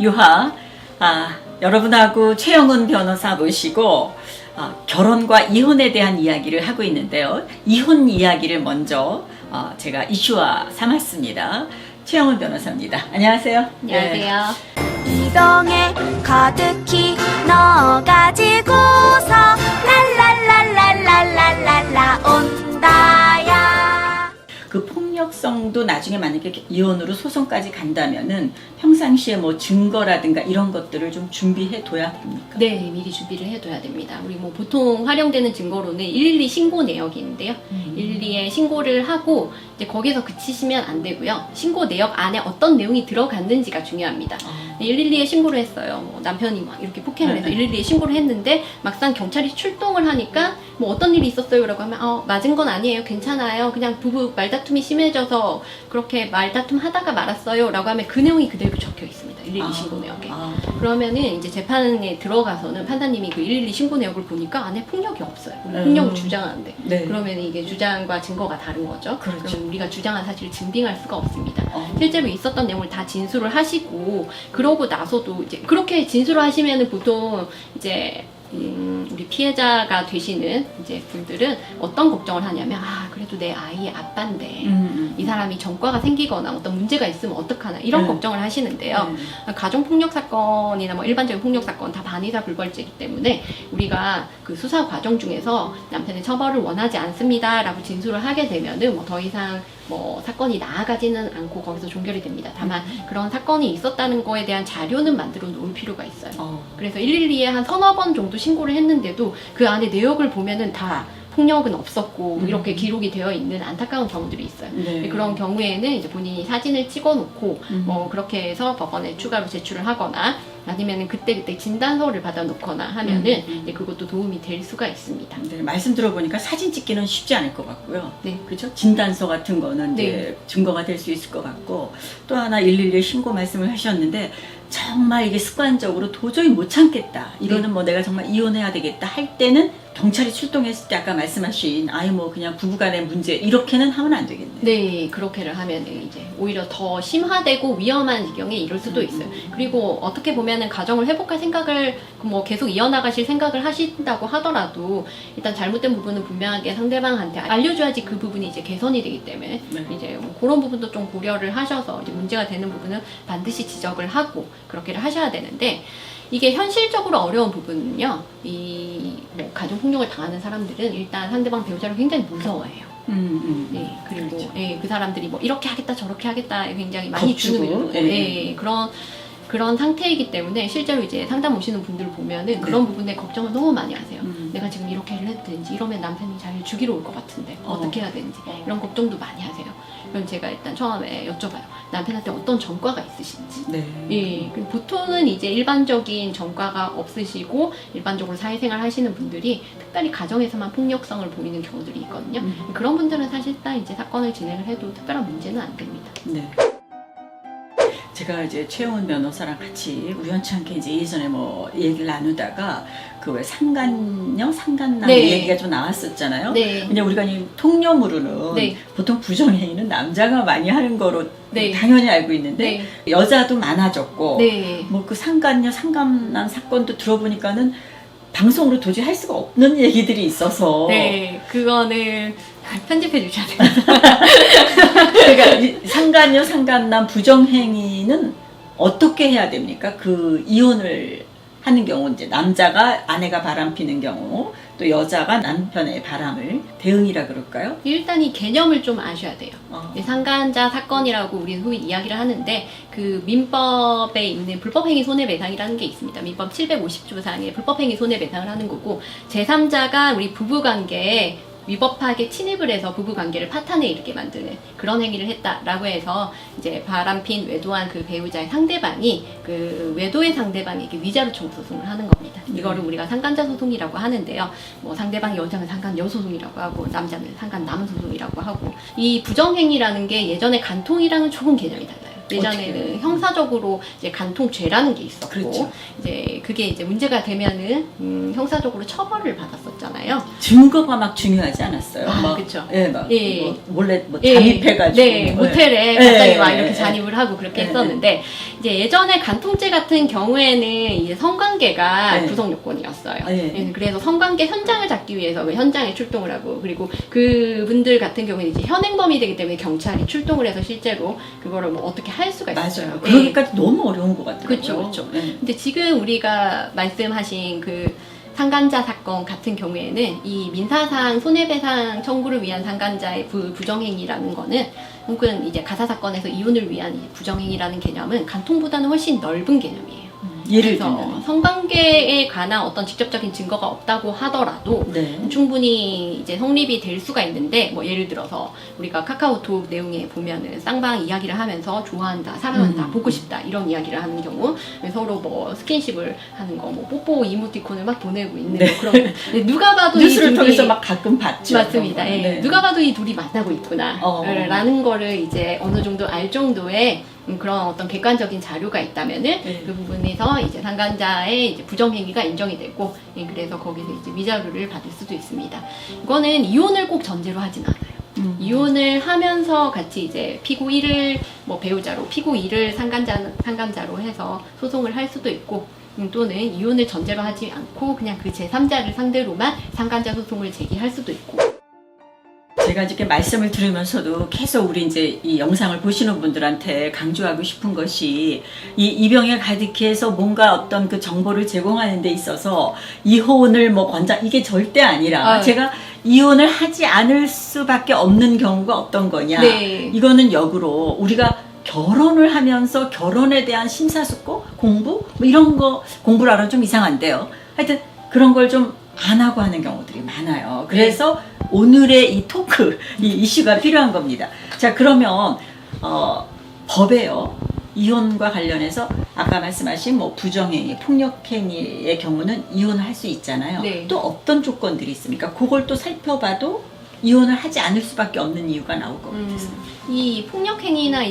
유하. 여러분하고 최영은 변호사 모시고 결혼과 이혼에 대한 이야기를 하고 있는데요. 이혼 이야기를 먼저 제가 이슈화 삼았습니다. 최영은 변호사입니다. 안녕하세요. 안녕하세요. 이 병에 가득히 넣어가지고서 랄랄랄랄랄랄랄라 온다야. 그 폭력성도 나중에 만약에 이혼으로 소송까지 간다면은 평상시에 뭐 증거라든가 이런 것들을 좀 준비해 둬야 됩니까? 네, 미리 준비를 해둬야 됩니다. 우리 뭐 보통 활용되는 증거로는 112 신고 내역이 있는데요. 112에 신고를 하고 이제 거기서 그치시면 안 되고요. 신고 내역 안에 어떤 내용이 들어갔는지가 중요합니다. 112에 신고를 했어요. 뭐 남편이 막 이렇게 폭행을 해서 112에 신고를 했는데 막상 경찰이 출동을 하니까 뭐 어떤 일이 있었어요라고 하면 맞은 건 아니에요. 괜찮아요. 그냥 부부 말다툼이 심해져서 그렇게 말다툼 하다가 말았어요라고 하면 그 내용이 그대로 적혀 있습니다. 112 신고 내역에. 그러면은 이제 재판에 들어가서는 판사님이 그 112 신고 내역을 보니까 안에 폭력이 없어요. 폭력을 주장하는데. 네. 그러면 이게 주장과 증거가 다른 거죠. 그렇죠. 그럼 우리가 주장한 사실을 증빙할 수가 없습니다. 실제로 있었던 내용을 다 진술을 하시고 그러고 나서도 이제 그렇게 진술을 하시면은 보통 이제 우리 피해자가 되시는 이제 분들은 어떤 걱정을 하냐면 그래도 내 아이의 아빠인데 이 사람이 전과가 생기거나 어떤 문제가 있으면 어떡하나 이런 걱정을 하시는데요. 가정폭력 사건이나 뭐 일반적인 폭력 사건 다 반의사 불벌죄이기 때문에 우리가 그 수사 과정 중에서 남편의 처벌을 원하지 않습니다라고 진술을 하게 되면은 뭐 더 이상 뭐 사건이 나아가지는 않고 거기서 종결이 됩니다. 다만 그런 사건이 있었다는 거에 대한 자료는 만들어 놓을 필요가 있어요. 그래서 112에 한 서너 번 정도 신고를 했는데도 그 안에 내역을 보면은 다 폭력은 없었고 이렇게 기록이 되어 있는 안타까운 경우들이 있어요. 네. 그런 경우에는 이제 본인이 사진을 찍어놓고 뭐 그렇게 해서 법원에 추가로 제출을 하거나 아니면은 그때 진단서를 받아놓거나 하면은 이제 그것도 도움이 될 수가 있습니다. 네, 말씀 들어보니까 사진 찍기는 쉽지 않을 것 같고요. 네. 그렇죠? 진단서 같은 거는 이제 증거가 될 수 있을 것 같고 또 하나 112에 신고 말씀을 하셨는데 정말 이게 습관적으로 도저히 못 참겠다. 이거는 뭐 내가 정말 이혼해야 되겠다 할 때는 경찰이 출동했을 때 아까 말씀하신 뭐 그냥 부부간의 문제 이렇게는 하면 안 되겠네요. 네, 그렇게를 하면은 이제 오히려 더 심화되고 위험한 지경에 이를 수도 있어요. 그리고 어떻게 보면은 가정을 회복할 생각을 뭐 계속 이어나가실 생각을 하신다고 하더라도 일단 잘못된 부분은 분명하게 상대방한테 알려줘야지 그 부분이 이제 개선이 되기 때문에 이제 뭐 그런 부분도 좀 고려를 하셔서 이제 문제가 되는 부분은 반드시 지적을 하고 그렇게를 하셔야 되는데. 이게 현실적으로 어려운 부분은요, 뭐 가정폭력을 당하는 사람들은 일단 상대방 배우자를 굉장히 무서워해요. 네, 그리고 그렇죠. 그 사람들이 뭐 이렇게 하겠다 저렇게 하겠다 굉장히 많이 겁주고, 주는 그런 상태이기 때문에 실제로 이제 상담 오시는 분들을 보면은 그런 부분에 걱정을 너무 많이 하세요. 내가 지금 이렇게 해도 되는지 이러면 남편이 잘 죽이러 올 것 같은데 어떻게 해야 되는지 이런 걱정도 많이 하세요. 그럼 제가 일단 처음에 여쭤봐요. 남편한테 어떤 전과가 있으신지. 예, 그리고 보통은 이제 일반적인 전과가 없으시고 일반적으로 사회생활 하시는 분들이 특별히 가정에서만 폭력성을 보이는 경우들이 있거든요. 그런 분들은 사실상 이제 사건을 진행을 해도 특별한 문제는 안 됩니다. 네. 제가 이제 최영은 변호사랑 같이 우연치 않게 이제 예전에 뭐 얘기를 나누다가 그 왜 상간녀, 상간남 얘기가 좀 나왔었잖아요. 근데 우리가 이 통념으로는 보통 부정행위는 남자가 많이 하는 거로 당연히 알고 있는데 여자도 많아졌고 뭐 그 상간녀, 상간남 사건도 들어보니까는 방송으로 도저히 할 수가 없는 얘기들이 있어서 그거는 편집해 주셔야 돼요. 그러니까 상간녀, 상간남 부정행위는 어떻게 해야 됩니까? 그 이혼을 하는 경우 이제 남자가 아내가 바람피는 경우 또 여자가 남편의 바람을 대응이라 그럴까요? 일단 이 개념을 좀 아셔야 돼요. 상간자 사건이라고 우리는 소위 이야기를 하는데 그 민법에 있는 불법행위 손해배상이라는 게 있습니다. 민법 750조상에 불법행위 손해배상을 하는 거고 제3자가 우리 부부관계에 위법하게 침입을 해서 부부관계를 파탄에 이르게 만드는 그런 행위를 했다라고 해서 이제 바람핀 외도한 그 배우자의 상대방이 그 외도의 상대방에게 위자료 청구 소송을 하는 겁니다. 이거를 우리가 상간자 소송이라고 하는데요. 뭐 상대방 여자는 상간여 소송이라고 하고 남자는 상간남 소송이라고 하고 이 부정행위라는 게 예전에 간통이랑은 조금 개념이 달라요. 예전에는 어떻게? 형사적으로 이제 간통죄라는 게 있었고, 그렇죠. 이제 그게 이제 문제가 되면은 형사적으로 처벌을 받았었잖아요. 증거가 막 중요하지 않았어요? 아, 막, 그쵸. 예, 막 예. 뭐 몰래 뭐 예. 잠입해가지고. 네, 모텔에 예. 갑자기 예. 막 이렇게 예. 잔입을 하고 그렇게 예. 했었는데, 이제 예전에 간통죄 같은 경우에는 이제 성관계가 예. 구성 요건이었어요. 예. 예, 그래서 성관계 현장을 잡기 위해서 그 현장에 출동을 하고, 그리고 그분들 같은 경우는 이제 현행범이 되기 때문에 경찰이 출동을 해서 실제로 그거를 뭐 어떻게 할 수가 있어요. 맞아요. 예. 그러기까지 너무 어려운 것 같아요. 그쵸, 그쵸. 예. 근데 지금 우리가 말씀하신 그 상간자 사건 같은 경우에는 이 민사상 손해배상 청구를 위한 상간자의 부정행위라는 거는, 혹은 이제 가사 사건에서 이혼을 위한 이 부정행위라는 개념은 간통보다는 훨씬 넓은 개념이에요. 예를 그래서 들면. 성관계에 관한 어떤 직접적인 증거가 없다고 하더라도 네. 충분히 이제 성립이 될 수가 있는데, 뭐 예를 들어서 우리가 카카오톡 내용에 보면은 쌍방 이야기를 하면서 좋아한다, 사랑한다, 보고 싶다 이런 이야기를 하는 경우, 서로 뭐 스킨십을 하는 거, 뭐 뽀뽀 이모티콘을 막 보내고 있는 네. 거, 그런 거. 누가 봐도 이 뉴스를 둘이 통해서 막 가끔 봤죠. 맞습니다. 예. 네. 누가 봐도 이 둘이 만나고 있구나 라는 거를 이제 어느 정도 알 정도의 그런 어떤 객관적인 자료가 있다면은 네. 그 부분에서 이제 상간자의 이제 부정행위가 인정이 되고, 예, 그래서 거기서 이제 위자료를 받을 수도 있습니다. 이거는 이혼을 꼭 전제로 하진 않아요. 이혼을 하면서 같이 이제 피고 1을 뭐 배우자로, 피고 2를 상간자로 해서 소송을 할 수도 있고, 또는 이혼을 전제로 하지 않고 그냥 그 제3자를 상대로만 상간자 소송을 제기할 수도 있고. 제가 이렇게 말씀을 들으면서도 계속 우리 이제 이 영상을 보시는 분들한테 강조하고 싶은 것이, 이 이병에 가득해서 뭔가 어떤 그 정보를 제공하는 데 있어서 이혼을 뭐 이게 절대 아니라, 제가 이혼을 하지 않을 수밖에 없는 경우가 어떤 거냐. 네. 이거는 역으로 우리가 결혼을 하면서 결혼에 대한 심사숙고, 공부, 뭐 이런 거, 공부를 하면 좀 이상한데요. 하여튼 그런 걸 좀 안 하고 하는 경우들이 많아요. 그래서 오늘의 이 토크, 이 이슈가 필요한 겁니다. 자, 그러면 법에요, 이혼과 관련해서 아까 말씀하신 뭐 부정행위, 폭력행위의 경우는 이혼을 할 수 있잖아요. 네. 또 어떤 조건들이 있습니까? 그걸 또 살펴봐도 이혼을 하지 않을 수밖에 없는 이유가 나올 것 같아서. 이 폭력행위나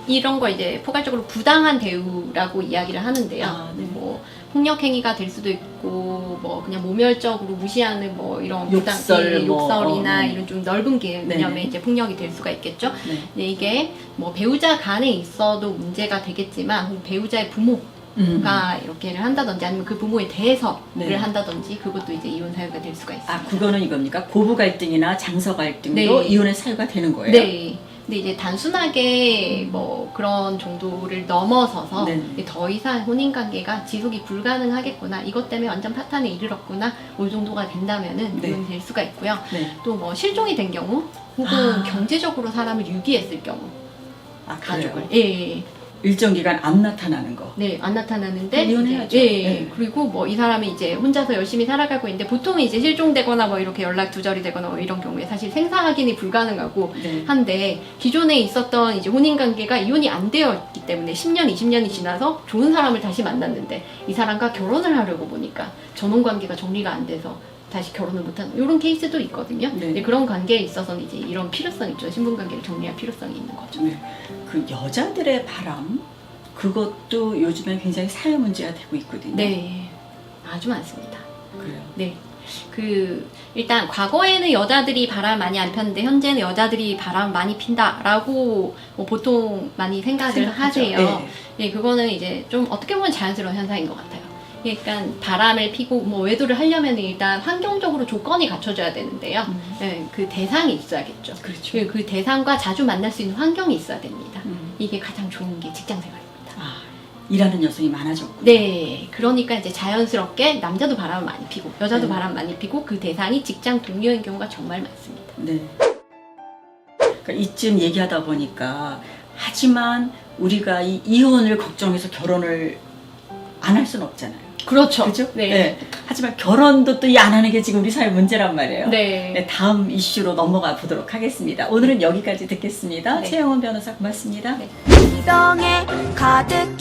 이런 거 이제 포괄적으로 부당한 대우라고 이야기를 하는데요. 아, 네. 뭐 폭력행위가 될 수도 있고, 뭐 그냥 모멸적으로 무시하는 뭐 이런 욕설, 욕설이나 네. 이런 좀 넓은 개념의 네. 이제 폭력이 될 수가 있겠죠. 네. 근데 이게 뭐 배우자 간에 있어도 문제가 되겠지만, 배우자의 부모가 이렇게를 한다든지, 아니면 그 부모에 대해서를 네. 한다든지, 그것도 이제 이혼 사유가 될 수가 있습니다. 아, 그거는 이겁니까? 고부 갈등이나 장서 갈등도 네. 이혼의 사유가 되는 거예요? 네. 근데 이제 단순하게 뭐 그런 정도를 넘어서서 네. 더 이상 혼인관계가 지속이 불가능하겠구나, 이것 때문에 완전 파탄에 이르렀구나, 이 정도가 된다면은 네. 이혼이 될 수가 있고요. 네. 또 뭐 실종이 된 경우, 혹은 아. 경제적으로 사람을 유기했을 경우, 아, 가족을. 그래요? 예. 일정 기간 안 나타나는 거. 네, 안 나타나는데 이혼해야죠. 이제, 예. 네. 그리고 뭐 이 사람이 이제 혼자서 열심히 살아가고 있는데, 보통 이제 실종되거나 뭐 이렇게 연락 두절이 되거나 뭐 이런 경우에 사실 생사 확인이 불가능하고 네. 한데, 기존에 있었던 이제 혼인 관계가 이혼이 안 되어 있기 때문에 10년, 20년이 지나서 좋은 사람을 다시 만났는데, 이 사람과 결혼을 하려고 보니까 전혼 관계가 정리가 안 돼서 다시 결혼을 못하는 이런 케이스도 있거든요. 네. 근데 그런 관계에 있어서는 이제 이런 필요성이 있죠. 신분 관계를 정리할 필요성이 있는 거죠. 네. 그 여자들의 바람, 그것도 요즘에 굉장히 사회 문제가 되고 있거든요. 네, 아주 많습니다. 그래요. 네. 일단 과거에는 여자들이 바람 많이 안 폈는데, 현재는 여자들이 바람 많이 핀다라고 뭐 보통 많이 생각을 생각하죠. 하세요. 네. 네, 그거는 이제 좀 어떻게 보면 자연스러운 현상인 것 같아요. 그러니까 바람을 피고 뭐 외도를 하려면 일단 환경적으로 조건이 갖춰져야 되는데요. 네, 그 대상이 있어야겠죠. 그렇죠. 그 대상과 자주 만날 수 있는 환경이 있어야 됩니다. 음. 이게 가장 좋은 게 직장 생활입니다. 아, 일하는 여성이 많아졌고. 네, 그러니까 이제 자연스럽게 남자도 바람을 많이 피고 여자도 네. 바람 많이 피고, 그 대상이 직장 동료인 경우가 정말 많습니다. 네. 그러니까 이쯤 얘기하다 보니까, 하지만 우리가 이 이혼을 걱정해서 결혼을 안 할 수는 없잖아요. 그렇죠. 그죠? 네. 하지만 결혼도 또 이 안 하는 게 지금 우리 사회 문제란 말이에요. 네. 네, 다음 이슈로 넘어가 보도록 하겠습니다. 오늘은 여기까지 듣겠습니다. 네. 최영원 변호사 고맙습니다. 네. 이병에 가득